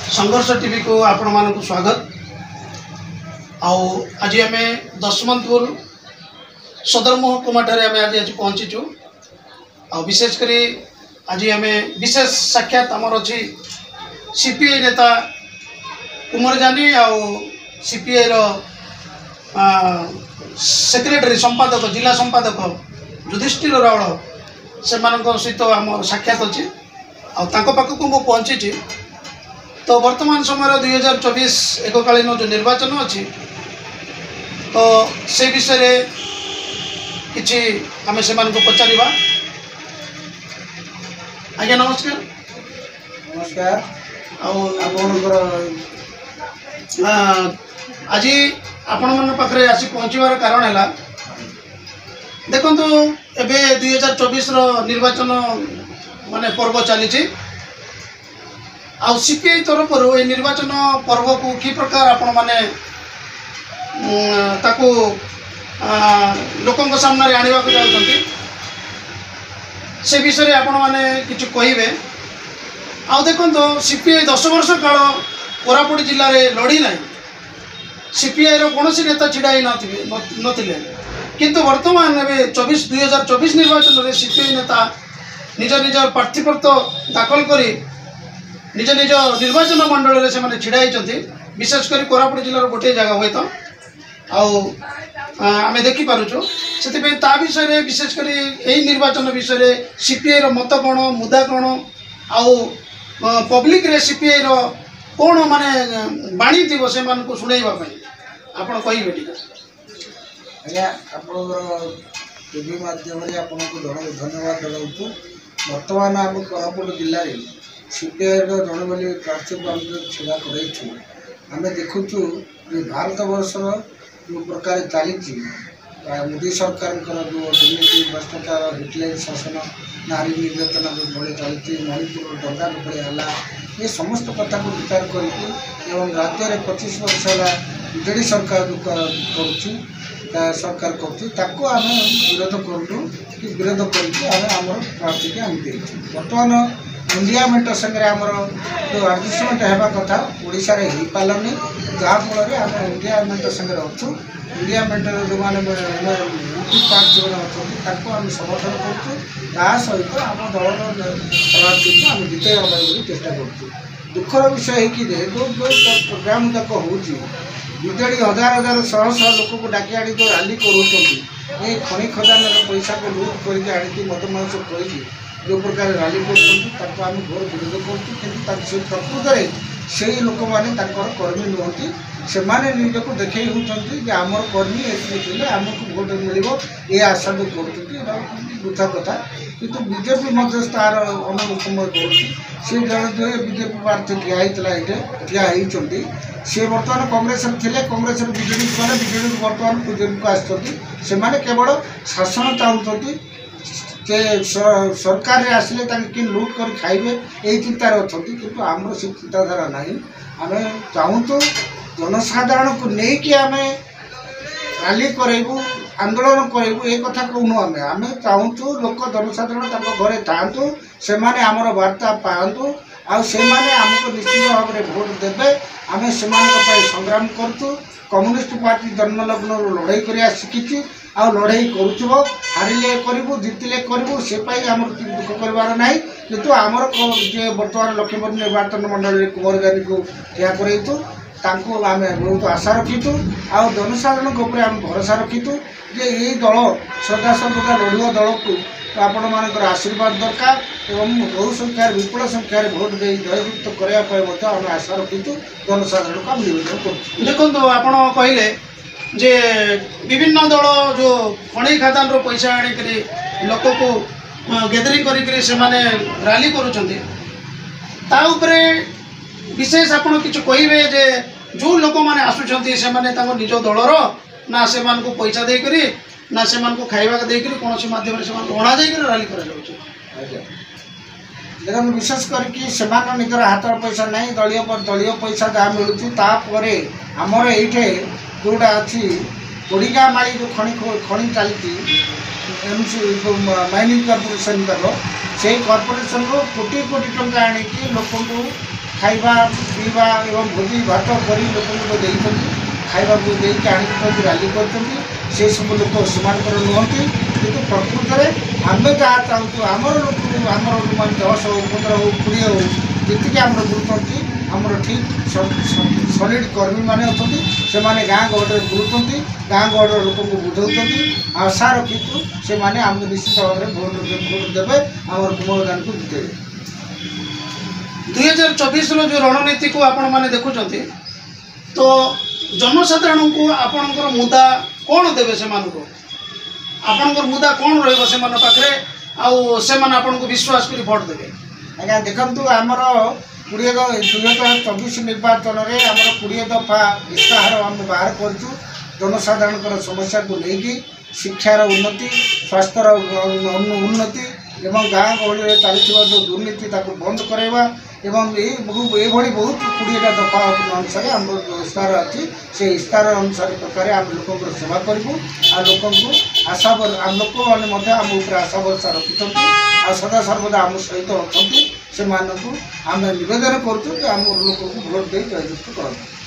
संघर्ष टीवी को आपण मानक स्वागत। आज आम दशमंतपुर सदर महकुमा ठारे आज आज पहुँचीचु। विशेषकर आज आम विशेष साक्षात आमर अच्छी सीपीआई नेता कुमार जानी सीपीआई सेक्रेटरी संपादक जिला संपादक युधिष्ठिर रावल से सहित आम साक्षात अच्छी पाखक मु पहुँची। तो वर्तमान समय 2024 एककालीन जो निर्वाचन अच्छी तो से विषय किसी आम से पचार। आज्ञा नमस्कार। नमस्कार। आज आपण मन पाखे आसी पहुँचार कारण है देखु एबे 2024 निर्वाचन माने पर्व चली सीपीआई तरफ ये निर्वाचन पर्व को कि प्रकार आपण माने ताकू लोकंक सामने आनिबा को जाउछंती से विषय आपण माने किछ कहिबे। आ देखंतो सीपीआई 10 वर्ष काल कोरापुट जिल्ला रे लड़ी नाही। सीपीआई रो कोनोसी नेता छिड़ाई नथिले किंतु वर्तमान एबे 2024 निर्वाचन रे सीपीआई नेता निज निज प्रार्थीपत्र दाखल करी निज निज निर्वाचन मंडल से छिड़ाई। विशेषकर कोरापुट जिलार गोटे जगह हुए तो आम देखिपुँ से विषय विशेषकर यही निर्वाचन विषय सीपीआई रो मत कौन मुदा कौन आउ पब्लिक रे सीपीआई रो कौन माने बाणी थी से शुणाइवाई आप कहे आज्ञा आप टीवी माध्यम धन्यवाद जनाऊँ। बर्तमान आम कोरापुट जिले में सीपीआई जन बोली प्रार्थी छड़ा कर आम देखुचु भारत वर्षर जो प्रकार चली मोदी सरकार जो दुर्नीति भ्रष्टाचार हिटलर शासन नारी निर्यातना जो भाई चलती मणिपुर दंगा भाई है ये समस्त कथा को विचार करके राज्य में 25 वर्ष है बीजेडी सरकार कर सरकार करम विरोध करूँ कि विरोध करम प्रार्थी के आम दे बर्तमान इंडिया मेट संगे आमर जो एडजस्टमेंट होगा कथा ओडिशा रे हो पारनी जहाँफल आम इंडिया मेट संगे अच्छु। इंडिया मेट जो मैंने पार्ट जो अच्छे आम समर्थन कर सहित आम दल प्रार्थी को आम जितवा चेष्टा कर। दुखर विषय है कि जो प्रोग्राम तक हो बीजेडी हजार हजार शह शह लोक को डाकी आनी जो रैली कर खनि खदान पैसा को लुट करके मद मांस कर जो प्रकार रैली कर घोर विरोध कर प्रकृत में से लोक मैंने कर्मी नुहति से निज को देखे होती आमर कर्मी एसले आमको भोट मिल ये आशा जो करुथा कथा कितु बीजेपी तार अनुसमय कर जन जो बीजेपी प्रार्थी ठियाई सी बर्तमान कांग्रेस थे कांग्रेस बीजेडी बीजेडी बर्तमान बीजेपी को आसते केवल शासन चाहते सरकार रे आसिले कि लुट कर खाइबे यही चिंतार अच्छा किंतु आमर से चिंताधारा ना आम चाहूँ जनसाधारण को लेकिन आम रैली करूँ आंदोलन करूँ ये कथा कहूँ आम चाहूँ लोक जनसाधारण घरे था से आमर वार्ता पातु आमको निश्चित भाव में भोट देवे आम से संग्राम करूँ। कम्युनिस्ट पार्टी जन्मलग्न लड़ाई कर शिखी आ लड़ाई करुव हारिले करूँ जितिले करूँ से आम दुख करार ना कितु आमर जे बर्तमान लक्ष्मीपुर निर्वाचन मंडल कुमार जानी को ठिया कर आम बहुत आशा रखीचु आ जनसाधारण आम भरोसा रखीचु जे ये दल श्रद्धा सर्वदा लड़ुआ दल को आपण मानकर आशीर्वाद दरकार एवं बहु संख्यार विपुल संख्यार भोट दे जययुक्त करने आशा रखीचु जनसाधारण को आम निवेदन कर। देखो आपण कहले जे विभिन्न दल जो खणी खादान रो पैसा आनी लोक को गैदरिंग करी से माने रैली करुछंती ता उपरे विशेष आपण किछ कहिबे जे जो लोक माने आसुछंती से माने ताको निज दलर ना से मान को पैसा दे करी ना से मान को खाइबा दे करी कोनोसी माध्यम से मान ओणा जाई करी रैली करा जाउछ। देखो विशेष करके सेमान निजर हाथ पैसा नहीं दलीय पैसा जहाँ मिलूँ आमर ये जोड़ा अच्छी कोड़िका माली जो खनि चलती माइनिंग कॉर्पोरेशन से कॉर्पोरेशन को कोटी कोटी टंका आनिकी लोक खाଇବା ବୁଲିବା ଏବଂ ଭୋଜି ଭାତ କରି ଲୋକଙ୍କୁ ଦେଇଛନ୍ତି, ଖାଇବାକୁ ଦେଇକି ଆଣିକି ରାଲି କରିଛନ୍ତି। ସେସବୁ ଲୋକ ସେମାନଙ୍କର ନୁହନ୍ତି, କିନ୍ତୁ ପ୍ରକୃତରେ ଆମେ ଯାହା ଚାହୁଁଛୁ ଆମର ଲୋକ ଆମର ମାନେ 10 ହଉ 15 ହଉ 20 ହଉ ଯେତିକି ଆମର ବୁଲୁଛନ୍ତି, ଆମର ଠିକ୍ ସଲିଡ୍ କର୍ମୀମାନେ ଅଛନ୍ତି, ସେମାନେ ଗାଁ ଗହଳିରେ ବୁଲୁଛନ୍ତି, ଗାଁ ଗହଳିର ଲୋକଙ୍କୁ ବୁଝାଉଛନ୍ତି। ଆଶା ରଖିଛୁ ସେମାନେ ଆମକୁ ନିଶ୍ଚିତ ଭାବରେ ଭୋଟ ଦେବେ, ଆମର କୁମରଗାଁକୁ ଜିତେଇବେ। 2024 ଯେଉଁ ରଣନୀତିକୁ ଆପଣମାନେ ଦେଖୁଛନ୍ତି, ତ ଜନସାଧାରଣଙ୍କୁ ଆପଣଙ୍କର ମୁଦା କ'ଣ ଦେବେ? ସେମାନଙ୍କୁ ଆପଣଙ୍କର ମୁଦା କ'ଣ ରହିବ ସେମାନଙ୍କ ପାଖରେ, ଆଉ ସେମାନେ ଆପଣଙ୍କୁ ବିଶ୍ୱାସ କରି ଭୋଟ ଦେବେ? ଆଜ୍ଞା ଦେଖନ୍ତୁ, ଆମର 2024 ନିର୍ବାଚନରେ ଆମର 20 ଦଫା ଇସ୍ତାହାର ଆମେ ବାହାର କରିଛୁ। ଜନସାଧାରଣଙ୍କର ସମସ୍ୟାକୁ ନେଇକି ଶିକ୍ଷାର ଉନ୍ନତି, ସ୍ୱାସ୍ଥ୍ୟର ଉନ୍ନତି ଏବଂ ଗାଁ ଗହଳିରେ ଚାଲିଥିବା ଯେଉଁ ଦୁର୍ନୀତି ତାକୁ ବନ୍ଦ କରାଇବା ଏବଂ ଏଇଭଳି ବହୁତ 20ଟା ଦଫା ଅନୁସାରେ ଆମର ଇସ୍ତାହାର ଅଛି। ସେ ଇସ୍ତାହାର ଅନୁସାରେ ପ୍ରକାରେ ଆମେ ଲୋକଙ୍କର ସେବା କରିବୁ। ଆଉ ଲୋକଙ୍କୁ ଲୋକମାନେ ମଧ୍ୟ ଆମ ଉପରେ ଆଶା ଭରସା ରଖିଛନ୍ତି, ଆଉ ସଦାସର୍ବଦା ଆମ ସହିତ ଅଛନ୍ତି। ସେମାନଙ୍କୁ ଆମେ ନିବେଦନ କରୁଛୁ ଯେ ଆମ ଲୋକଙ୍କୁ ଭୋଟ ଦେଇ ଜୟଯୁକ୍ତ କରନ୍ତୁ।